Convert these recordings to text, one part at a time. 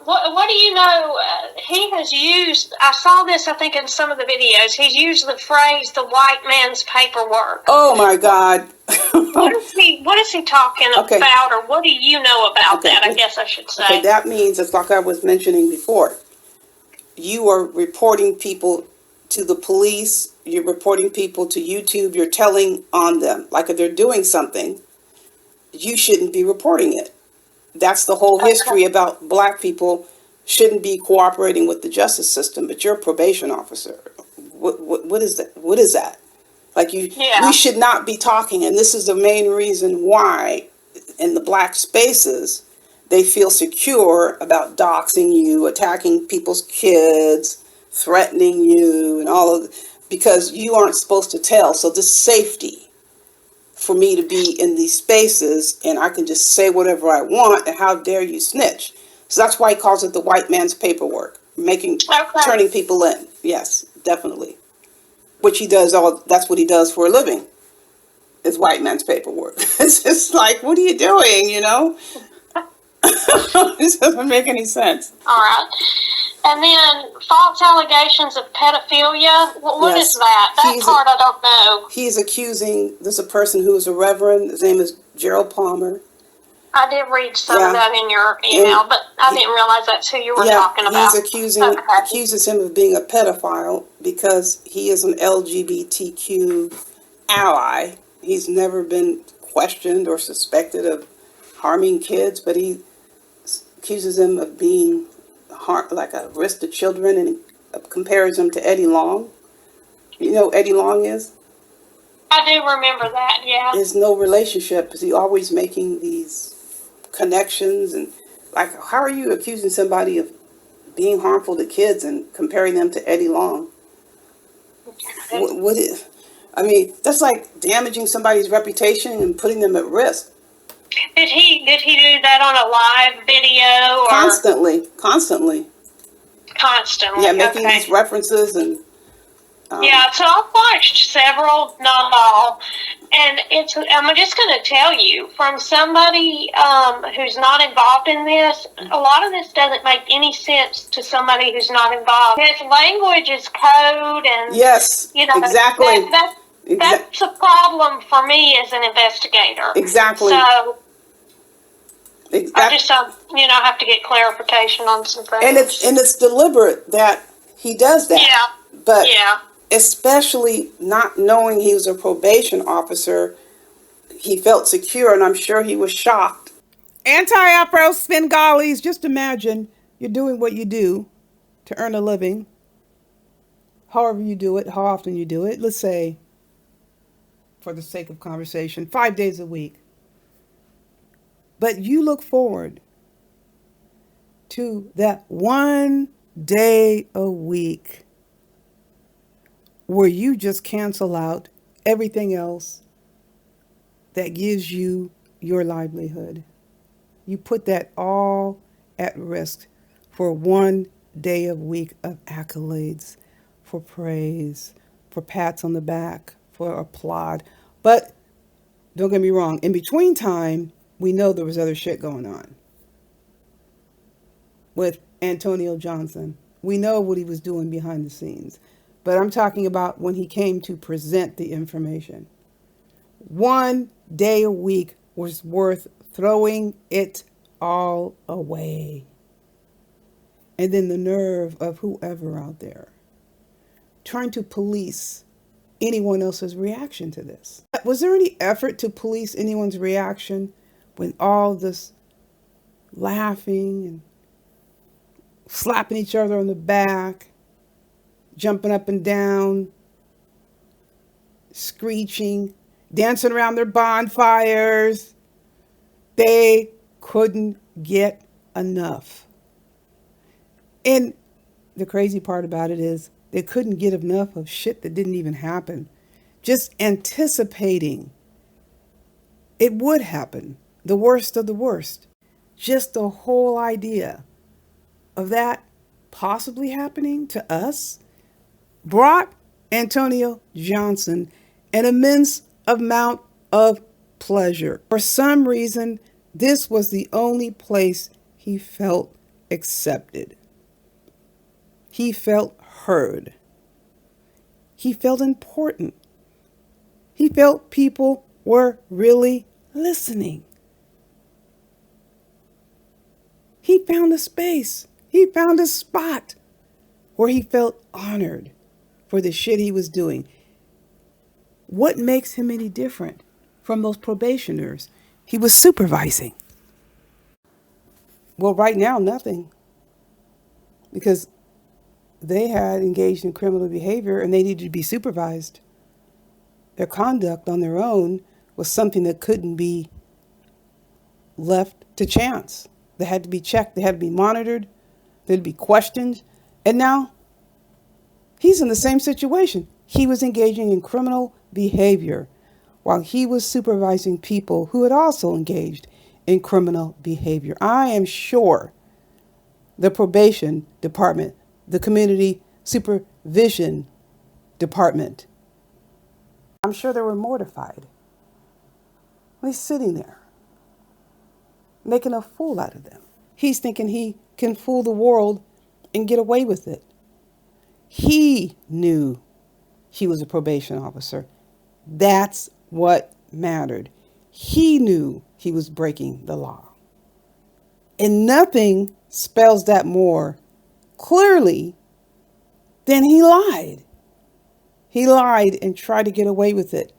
What do you know? He has used, I saw this, I think, in some of the videos. He's used the phrase "the white man's paperwork." Oh my God! What is he talking about, or what do you know about that? I guess I should say. Okay, that means it's like I was mentioning before. You are reporting people to the police. You're reporting people to YouTube. You're telling on them, like if they're doing something, you shouldn't be reporting it. That's the whole history about black people shouldn't be cooperating with the justice system, but you're a probation officer. What is that? What is that? Like you should not be talking. And this is the main reason why in the black spaces, they feel secure about doxing you, attacking people's kids, threatening you, and all of because you aren't supposed to tell. So this safety for me to be in these spaces and I can just say whatever I want, and how dare you snitch. So that's why he calls it the white man's paperwork, turning people in. Yes, definitely. Which he does that's what he does for a living, is white man's paperwork. It's just like, what are you doing, you know? This doesn't make any sense. All right. And then false allegations of pedophilia. What is that? That part I don't know. He's accusing, there's a person who is a reverend. His name is Gerald Palmer. I did read some of that in your email, but I didn't realize that's who you were talking about. He's accuses him of being a pedophile because he is an LGBTQ ally. He's never been questioned or suspected of harming kids, but he accuses him of being like a risk to children, and compares him to Eddie Long. You know who Eddie Long is? I do remember that, yeah. There's no relationship because he's always making these connections, and like, how are you accusing somebody of being harmful to kids and comparing them to Eddie Long? I mean, that's like damaging somebody's reputation and putting them at risk. Did he do that on a live video? Or? Constantly. Yeah, making these references and. Yeah, so I've watched several, not all, and I'm just going to tell you, from somebody who's not involved in this, a lot of this doesn't make any sense to somebody who's not involved. His language is code, and exactly. That's a problem for me as an investigator. Exactly. So I just have to get clarification on some things. And it's deliberate that he does that. Yeah. But especially not knowing he was a probation officer, he felt secure, and I'm sure he was shocked. Anti-Afro Svengalis, just imagine you're doing what you do to earn a living, however you do it, how often you do it. Let's say, for the sake of conversation, 5 days a week. But you look forward to that one day a week where you just cancel out everything else that gives you your livelihood. You put that all at risk for 1 day a week of accolades, for praise, for pats on the back, for applaud. But don't get me wrong, in between time, we know there was other shit going on with Antonio Johnson. We know what he was doing behind the scenes. But I'm talking about when he came to present the information. 1 day a week was worth throwing it all away. And then the nerve of whoever out there trying to police anyone else's reaction to this. Was there any effort to police anyone's reaction when all this laughing and slapping each other on the back, jumping up and down, screeching, dancing around their bonfires? They couldn't get enough. And the crazy part about it is they couldn't get enough of shit that didn't even happen. Just anticipating it would happen, the worst of the worst. Just the whole idea of that possibly happening to us brought Antonio Johnson an immense amount of pleasure. For some reason, this was the only place he felt accepted. He felt heard. He felt important. He felt people were really listening. He found a space. He found a spot where he felt honored for the shit he was doing. What makes him any different from those probationers he was supervising? Well, right now, nothing. Because they had engaged in criminal behavior and they needed to be supervised. Their conduct on their own was something that couldn't be left to chance. They had to be checked. They had to be monitored. They'd be questioned. And now he's in the same situation. He was engaging in criminal behavior while he was supervising people who had also engaged in criminal behavior. I am sure the probation department, the community supervision department, I'm sure they were mortified. He's sitting there, making a fool out of them. He's thinking he can fool the world and get away with it. He knew he was a probation officer. That's what mattered. He knew he was breaking the law. And nothing spells that more clearly than he lied. He lied and tried to get away with it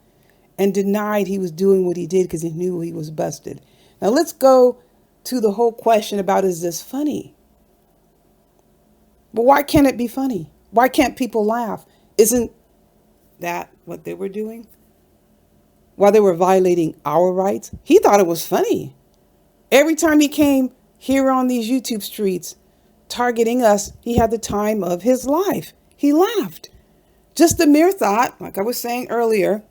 and denied he was doing what he did because he knew he was busted. Now let's go to the whole question about, is this funny? But why can't it be funny? Why can't people laugh? Isn't that what they were doing? While they were violating our rights, he thought it was funny. Every time he came here on these YouTube streets targeting us, he had the time of his life. He laughed. Just the mere thought, like I was saying earlier,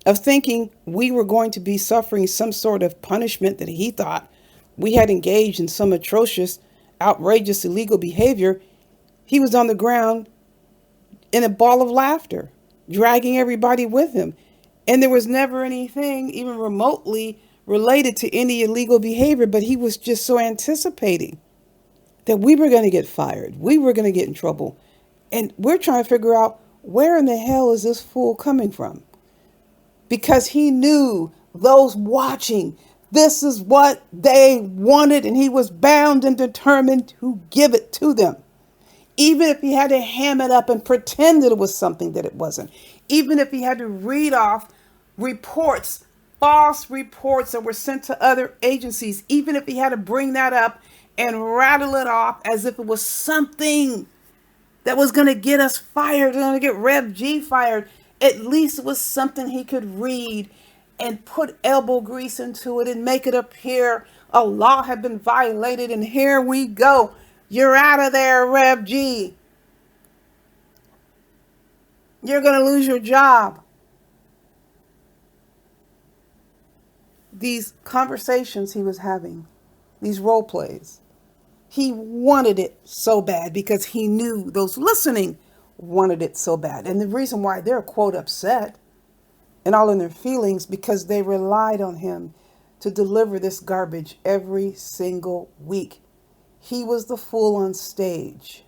of thinking we were going to be suffering some sort of punishment that he thought we had engaged in some atrocious, outrageous, illegal behavior. He was on the ground in a ball of laughter, dragging everybody with him. And there was never anything even remotely related to any illegal behavior, but he was just so anticipating that we were going to get fired. We were going to get in trouble. And we're trying to figure out, where in the hell is this fool coming from? Because he knew those watching, this is what they wanted, and he was bound and determined to give it to them. Even if he had to ham it up and pretend that it was something that it wasn't. Even if he had to read off reports, false reports that were sent to other agencies. Even if he had to bring that up and rattle it off as if it was something that was going to get us fired, going to get Rev G fired. At least it was something he could read and put elbow grease into it and make it appear a law had been violated, and here we go. You're out of there, Rev G. You're going to lose your job. These conversations he was having, these role plays, he wanted it so bad because he knew those listening wanted it so bad. And the reason why they're, quote, upset and all in their feelings, because they relied on him to deliver this garbage every single week. He was the fool on stage.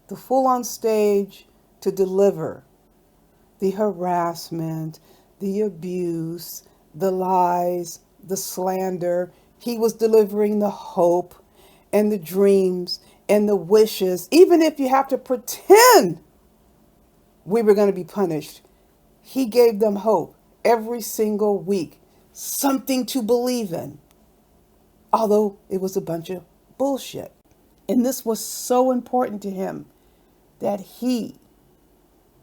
The fool on stage to deliver the harassment, the abuse, the lies, the slander. He was delivering the hope and the dreams and the wishes. Even if you have to pretend we were going to be punished, he gave them hope every single week. Something to believe in. Although it was a bunch of bullshit. And this was so important to him that he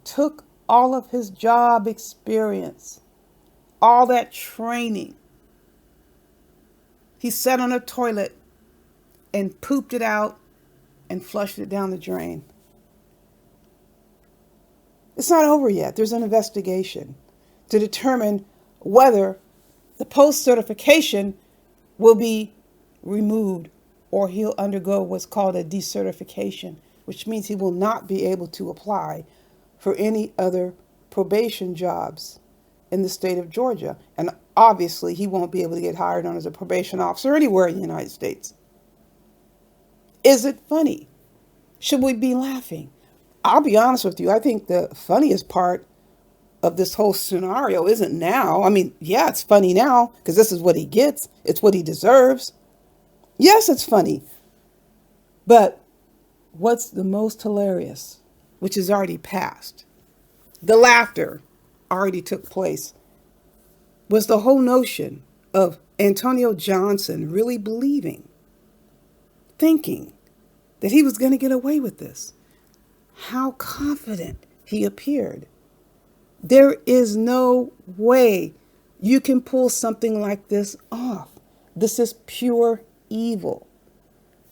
took all of his job experience, all that training. He sat on a toilet and pooped it out and flushed it down the drain. It's not over yet. There's an investigation to determine whether the post-certification will be removed or he'll undergo what's called a decertification, which means he will not be able to apply for any other probation jobs in the state of Georgia. And obviously he won't be able to get hired on as a probation officer anywhere in the United States. Is it funny? Should we be laughing? I'll be honest with you. I think the funniest part of this whole scenario isn't now. I mean, yeah, it's funny now because this is what he gets. It's what he deserves. Yes, it's funny. But what's the most hilarious, which is already past, the laughter already took place, was the whole notion of Antonio Johnson really believing, thinking that he was going to get away with this. How confident he appeared. There is no way you can pull something like this off. This is pure evil.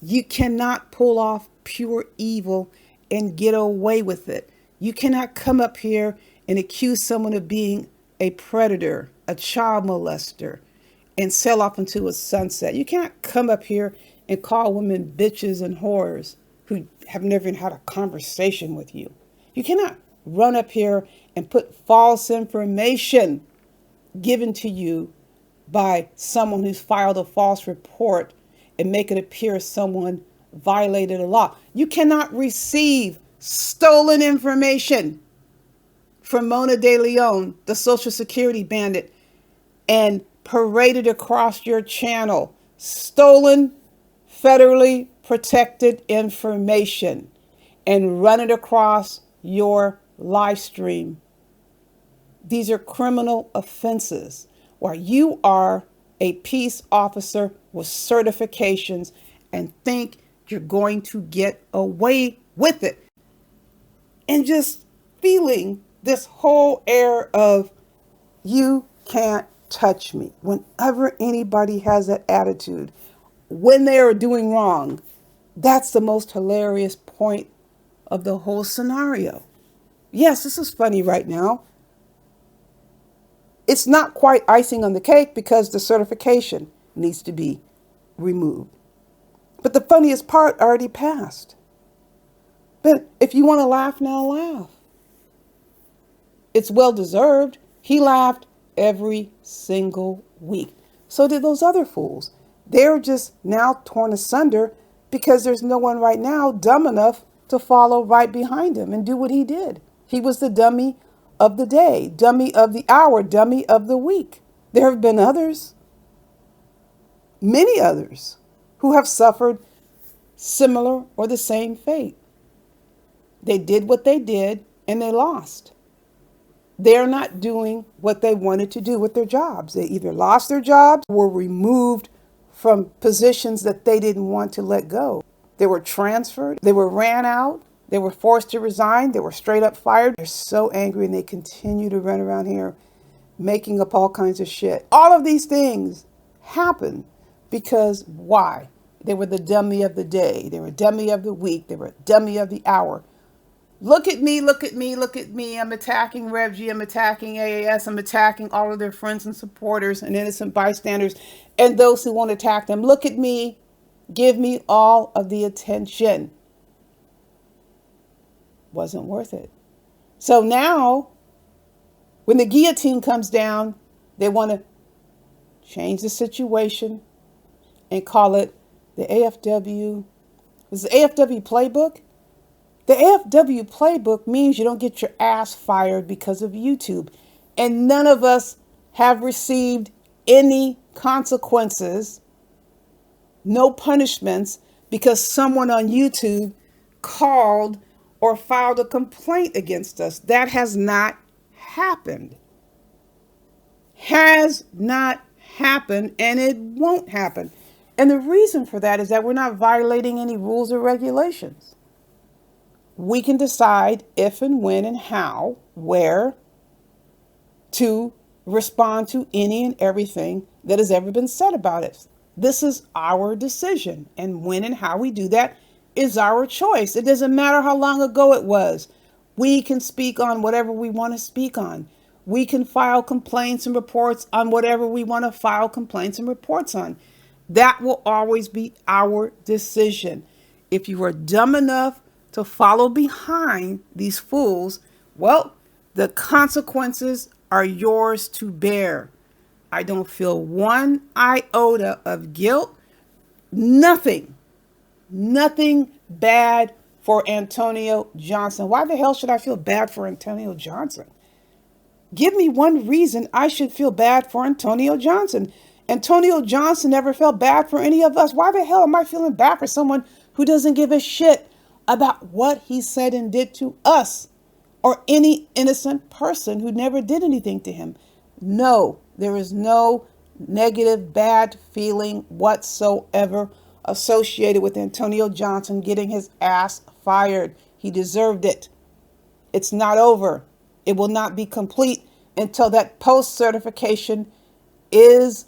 You cannot pull off pure evil and get away with it. You cannot come up here and accuse someone of being a predator, a child molester, and sail off into a sunset. You cannot come up here and call women bitches and whores who have never even had a conversation with you. You cannot run up here and put false information given to you by someone who's filed a false report and make it appear someone violated a law. You cannot receive stolen information from Mona De Leon, the Social Security bandit, and parade it across your channel. Stolen, federally protected information, and run it across your live stream. These are criminal offenses where you are a peace officer with certifications and think you're going to get away with it. And just feeling this whole air of you can't touch me. Whenever anybody has that attitude, when they are doing wrong, that's the most hilarious point of the whole scenario. Yes, this is funny right now. It's not quite icing on the cake because the certification needs to be removed. But the funniest part already passed. But if you want to laugh now, laugh. It's well deserved. He laughed every single week. So did those other fools. They're just now torn asunder because there's no one right now dumb enough to follow right behind him and do what he did. He was the dummy of the day, dummy of the hour, dummy of the week. There have been others, many others, who have suffered similar or the same fate. They did what they did and they lost. They're not doing what they wanted to do with their jobs. They either lost their jobs or were removed from positions that they didn't want to let go. They were transferred. They were ran out. They were forced to resign. They were straight up fired. They're so angry and they continue to run around here making up all kinds of shit. All of these things happen because why? They were the dummy of the day. They were dummy of the week. They were dummy of the hour. Look at me, look at me, look at me. I'm attacking Rev G. I'm attacking AAS. I'm attacking all of their friends and supporters and innocent bystanders and those who won't attack them. Look at me. Give me all of the attention. Wasn't worth it. So now, when the guillotine comes down, they want to change the situation and call it the AFW. Is the AFW playbook? The AFW playbook means you don't get your ass fired because of YouTube. And none of us have received any consequences, no punishments, because someone on YouTube called or filed a complaint against us. That has not happened. Has not happened, and it won't happen. And the reason for that is that we're not violating any rules or regulations. We can decide if and when and how, where to respond to any and everything that has ever been said about it. This is our decision, and when and how we do that is our choice. It doesn't matter how long ago it was. We can speak on whatever we want to speak on. We can file complaints and reports on whatever we want to file complaints and reports on. That will always be our decision. If you are dumb enough to follow behind these fools, well, the consequences are yours to bear. I don't feel one iota of guilt, nothing nothing bad for Antonio Johnson. Why the hell should I feel bad for Antonio Johnson? Give me one reason I should feel bad for Antonio Johnson. Antonio Johnson never felt bad for any of us. Why the hell am I feeling bad for someone who doesn't give a shit about what he said and did to us or any innocent person who never did anything to him? No, there is no negative, bad feeling whatsoever associated with Antonio Johnson getting his ass fired. He deserved it. It's not over. It will not be complete until that post certification is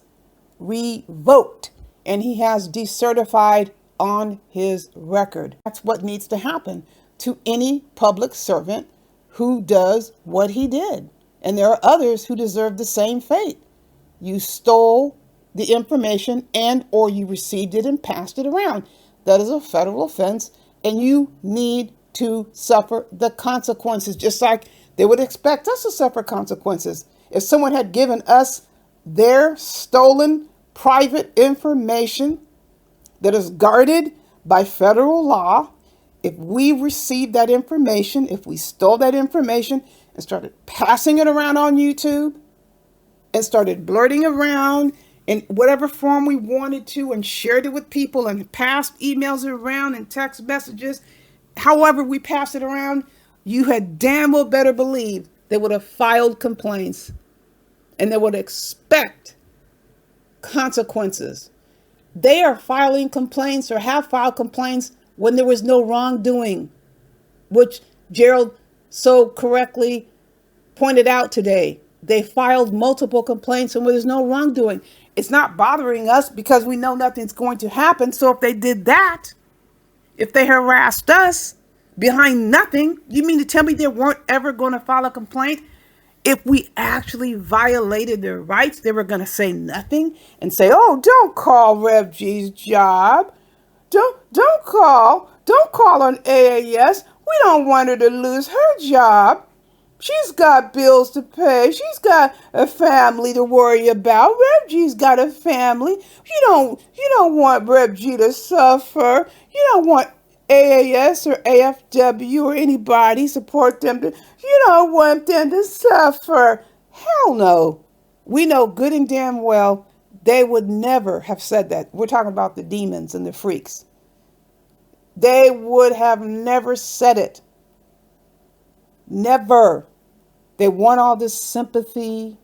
revoked and he has decertified on his record. That's what needs to happen to any public servant who does what he did. And there are others who deserve the same fate. You stole the information and or you received it and passed it around. That is a federal offense and you need to suffer the consequences, just like they would expect us to suffer consequences. If someone had given us their stolen private information that is guarded by federal law, if we received that information, if we stole that information and started passing it around on YouTube and started blurting around in whatever form we wanted to and shared it with people and passed emails around and text messages, however we passed it around, you had damn well better believe they would have filed complaints and they would expect consequences. They are filing complaints or have filed complaints when there was no wrongdoing, which Gerald so correctly pointed out today. They filed multiple complaints and when there's no wrongdoing. It's not bothering us because we know nothing's going to happen. So if they did that, if they harassed us behind nothing, you mean to tell me they weren't ever going to file a complaint? If we actually violated their rights, they were going to say nothing and say, "Oh, don't call Rev G's job. Don't call on AAS. We don't want her to lose her job. She's got bills to pay. She's got a family to worry about. Rev G's got a family. You don't want Rev G to suffer. You don't want AAS or AFW or anybody support them to, you don't want them to suffer." Hell no. We know good and damn well they would never have said that. We're talking about the demons and the freaks. They would have never said it. Never. They want all this sympathy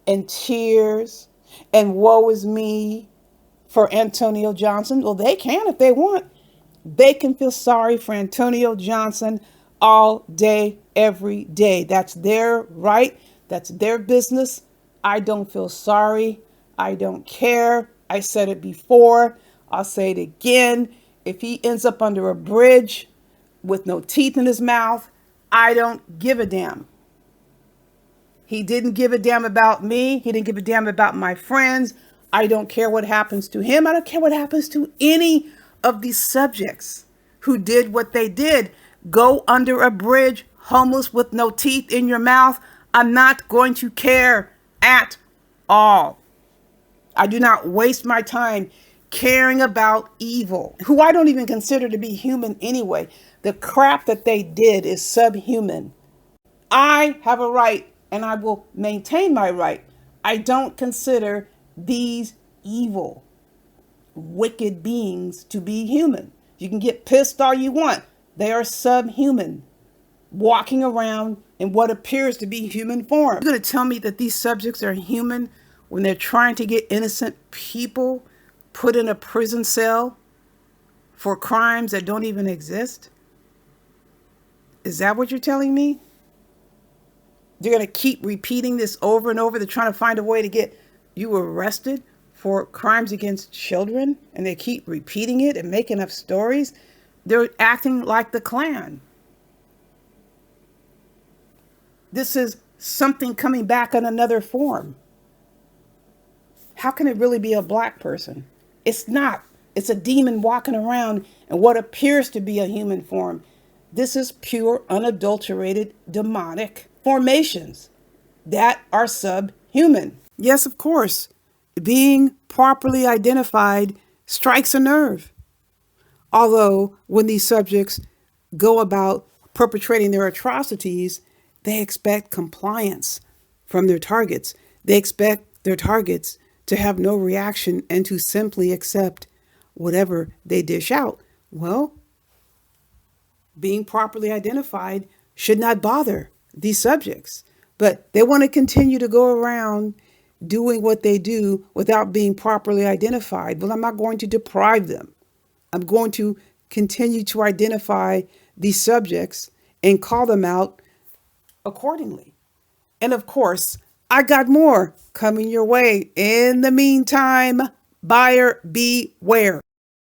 and tears and woe is me for Antonio Johnson. Well, they can if they want. They can feel sorry for Antonio Johnson all day, every day. That's their right. That's their business. I don't feel sorry. I don't care. I said it before. I'll say it again. If he ends up under a bridge with no teeth in his mouth, I don't give a damn. He didn't give a damn about me. He didn't give a damn about my friends. I don't care what happens to him. I don't care what happens to any of these subjects who did what they did. Go under a bridge, homeless with no teeth in your mouth. I'm not going to care at all. I do not waste my time caring about evil, who I don't even consider to be human anyway. The crap that they did is subhuman. I have a right and I will maintain my right. I don't consider these evil, wicked beings to be human. You can get pissed all you want. They are subhuman, walking around in what appears to be human form. You're going to tell me that these subjects are human when they're trying to get innocent people put in a prison cell for crimes that don't even exist? Is that what you're telling me? They're going to keep repeating this over and over. They're trying to find a way to get you arrested for crimes against children, and they keep repeating it and making up stories. They're acting like the Klan. This is something coming back in another form. How can it really be a black person? It's not. It's a demon walking around in what appears to be a human form. This is pure, unadulterated, demonic formations that are subhuman. Yes, of course, being properly identified strikes a nerve. Although when these subjects go about perpetrating their atrocities, they expect compliance from their targets. They expect their targets to have no reaction and to simply accept whatever they dish out. Well, being properly identified should not bother these subjects, but they want to continue to go around doing what they do without being properly identified. Well, I'm not going to deprive them. I'm going to continue to identify these subjects and call them out accordingly. And of course, I got more coming your way. In the meantime, buyer beware.